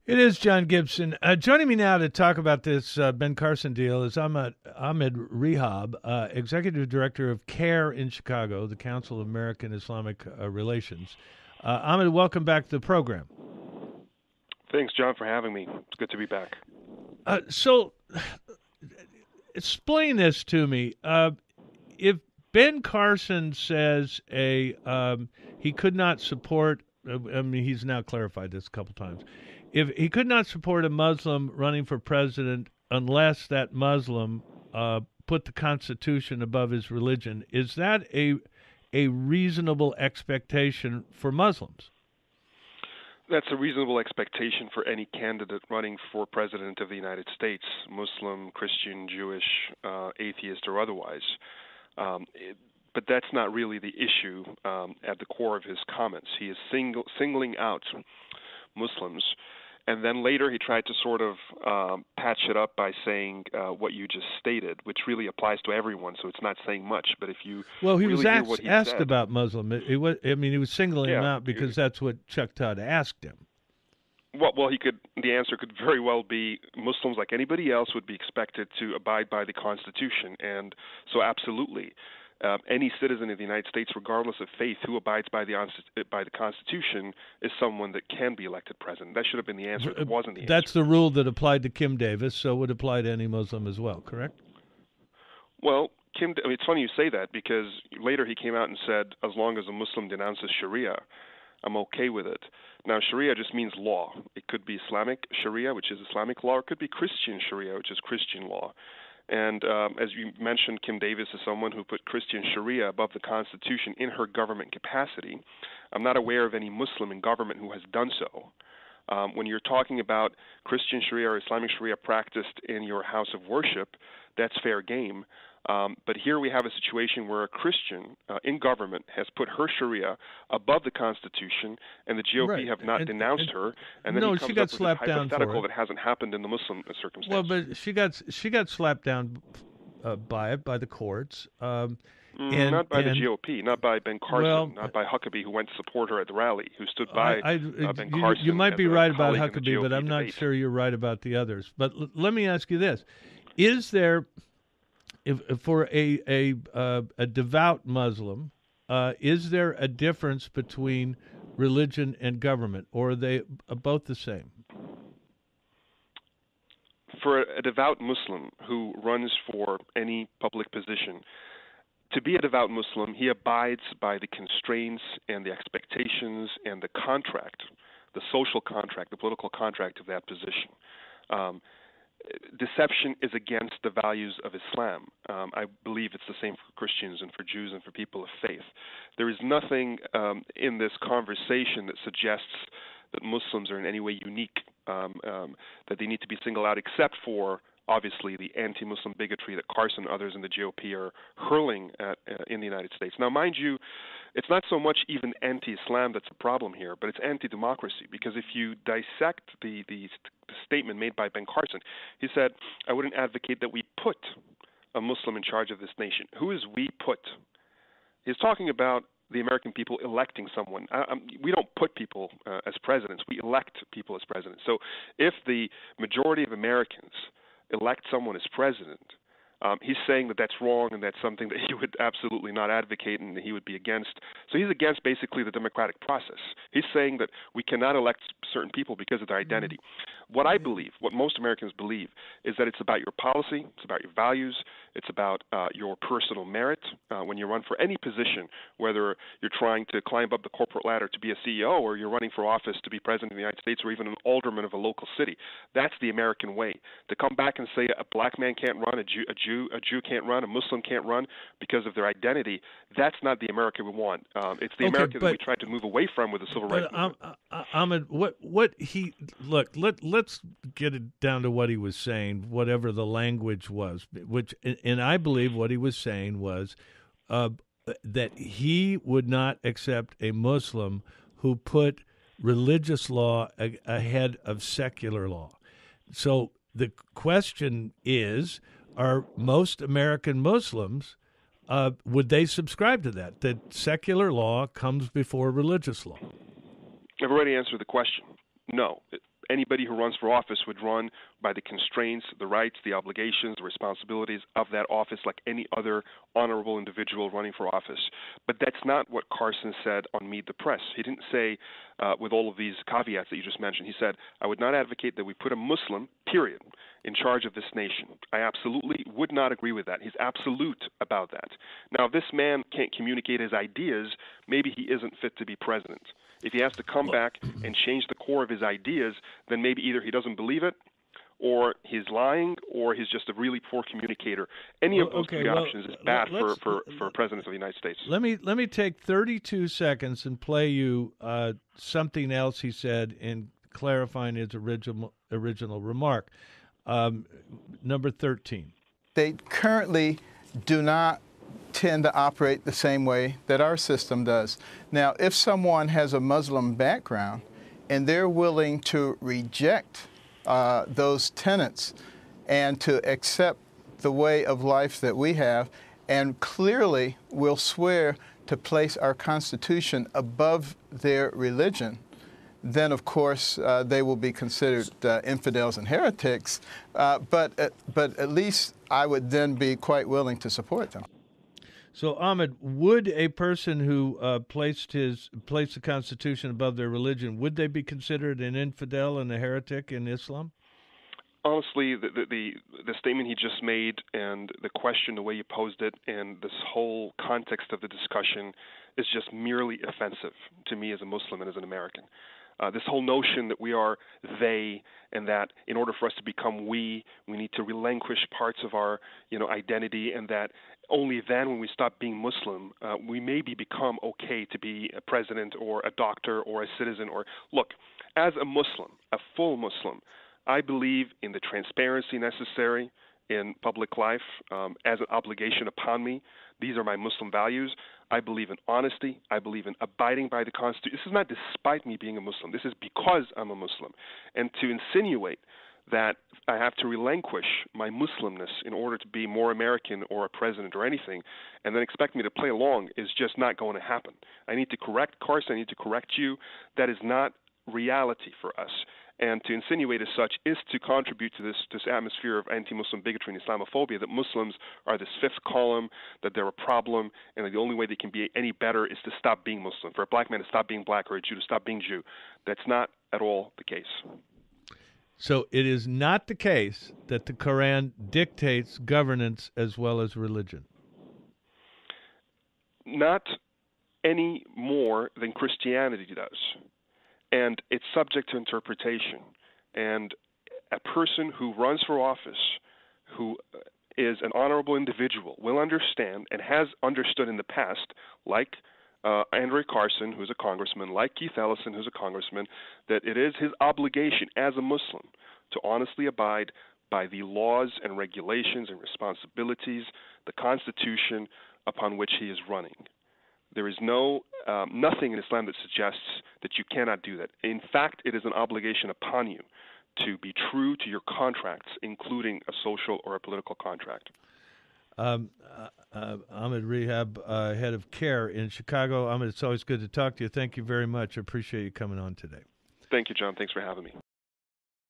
It is John Gibson. Joining me now to talk about this Ben Carson deal is Ahmed Rehab, Executive Director of CAIR in Chicago, the Council of American Islamic Relations. Ahmed, welcome back to the program. Thanks, John, for having me. It's good to be back. So, explain this to me. If Ben Carson says he could not support, he's now clarified this a couple times. If he could not support a Muslim running for president unless that Muslim put the Constitution above his religion, is that a reasonable expectation for Muslims? That's a reasonable expectation for any candidate running for president of the United States, Muslim, Christian, Jewish, atheist, or otherwise. But that's not really the issue at the core of his comments. He is singling out Muslims. And then later he tried to sort of patch it up by saying what you just stated, which really applies to everyone, so it's not saying much. But if you he really was hear what he asked said, about Muslim. He was singling him out because that's what Chuck Todd asked him. Well, the answer could very well be Muslims, like anybody else, would be expected to abide by the Constitution, and so absolutely. Any citizen of the United States, regardless of faith, who abides by the Constitution is someone that can be elected president. That should have been the answer. It wasn't the answer. That's the rule that applied to Kim Davis, so it would apply to any Muslim as well, correct? Well, it's funny you say that because later he came out and said, as long as a Muslim denounces Sharia, I'm okay with it. Now, Sharia just means law. It could be Islamic Sharia, which is Islamic law, or it could be Christian Sharia, which is Christian law. And as you mentioned, Kim Davis is someone who put Christian Sharia above the Constitution in her government capacity. I'm not aware of any Muslim in government who has done so. When you're talking about Christian Sharia or Islamic Sharia practiced in your house of worship, that's fair game. But here we have a situation where a Christian in government has put her Sharia above the Constitution, and the GOP have not denounced her. And then he comes up with this hypothetical that hasn't happened in the Muslim circumstance. Well, but she got slapped down by the courts. Not by the GOP, not by Ben Carson, not by Huckabee, who went to support her at the rally, who stood by Ben Carson. You might be right about Huckabee, but I'm debate. not sure you're right about the others. But let me ask you this: is there, for a devout Muslim, is there a difference between religion and government, or are they both the same? For a devout Muslim who runs for any public position, to be a devout Muslim, he abides by the constraints and the expectations and the contract, the social contract, the political contract of that position. Deception is against the values of Islam. I believe it's the same for Christians and for Jews and for people of faith. There is nothing in this conversation that suggests that Muslims are in any way unique, that they need to be singled out, except for obviously the anti-Muslim bigotry that Carson and others in the GOP are hurling at in the United States. Now, mind you, it's not so much even anti-Islam that's a problem here, but it's anti-democracy, because if you dissect the statement made by Ben Carson, he said, I wouldn't advocate that we put a Muslim in charge of this nation. Who is we put? He's talking about the American people electing someone. We don't put people as presidents. We elect people as presidents. So if the majority of Americans elect someone as president, he's saying that that's wrong and that's something that he would absolutely not advocate and he would be against. So he's against basically the democratic process. He's saying that we cannot elect certain people because of their identity. What I believe, what most Americans believe, is that it's about your policy, it's about your values, it's about your personal merit. When you run for any position, whether you're trying to climb up the corporate ladder to be a CEO or you're running for office to be president of the United States or even an alderman of a local city, that's the American way. To come back and say a black man can't run, a Jew can't run, a Muslim can't run because of their identity, that's not the America we want. It's the America that we tried to move away from with the civil rights movement. Ahmed, let's get it down to what he was saying, whatever the language was, and I believe what he was saying was that he would not accept a Muslim who put religious law ahead of secular law. So the question is, are most American Muslims, would they subscribe to that secular law comes before religious law? I've already answered the question. No. anybody who runs for office would run by the constraints, the rights, the obligations, the responsibilities of that office like any other honorable individual running for office. But that's not what Carson said on Meet the Press. He didn't say, with all of these caveats that you just mentioned, he said, I would not advocate that we put a Muslim, period, in charge of this nation. I absolutely would not agree with that. He's absolute about that. Now, if this man can't communicate his ideas, maybe he isn't fit to be president. If he has to come back and change the core of his ideas, then maybe either he doesn't believe it, or he's lying, or he's just a really poor communicator. Any of those three options is bad for president of the United States. Let me take 32 seconds and play you something else he said in clarifying his original remark. Number 13. They currently do not tend to operate the same way that our system does. Now, if someone has a Muslim background and they're willing to reject those tenets and to accept the way of life that we have, and clearly will swear to place our Constitution above their religion, then of course they will be considered infidels and heretics. But at least I would then be quite willing to support them. So, Ahmed, would a person who placed the Constitution above their religion, would they be considered an infidel and a heretic in Islam? Honestly, the statement he just made and the question, the way you posed it, and this whole context of the discussion is just merely offensive to me as a Muslim and as an American. This whole notion that we are they, and that in order for us to become we need to relinquish parts of our, identity, and that only then, when we stop being Muslim, we maybe become okay to be a president or a doctor or a citizen. Or look, as a Muslim, a full Muslim, I believe in the transparency necessary in public life as an obligation upon me. These are my Muslim values. I believe in honesty. I believe in abiding by the Constitution. This is not despite me being a Muslim. This is because I'm a Muslim. And to insinuate that I have to relinquish my Muslimness in order to be more American or a president or anything, and then expect me to play along is just not going to happen. I need to correct Carson. I need to correct you. That is not reality for us. And to insinuate as such is to contribute to this atmosphere of anti-Muslim bigotry and Islamophobia, that Muslims are this fifth column, that they're a problem, and that the only way they can be any better is to stop being Muslim. For a black man to stop being black, or a Jew to stop being Jew. That's not at all the case. So it is not the case that the Quran dictates governance as well as religion? Not any more than Christianity does. And it's subject to interpretation. And a person who runs for office, who is an honorable individual, will understand and has understood in the past, like Andrew Carson, who's a congressman, like Keith Ellison, who's a congressman, that it is his obligation as a Muslim to honestly abide by the laws and regulations and responsibilities, the Constitution upon which he is running. There is nothing in Islam that suggests that you cannot do that. In fact, it is an obligation upon you to be true to your contracts, including a social or a political contract. Ahmed Rehab, head of CAIR in Chicago. Ahmed, it's always good to talk to you. Thank you very much. I appreciate you coming on today. Thank you, John. Thanks for having me.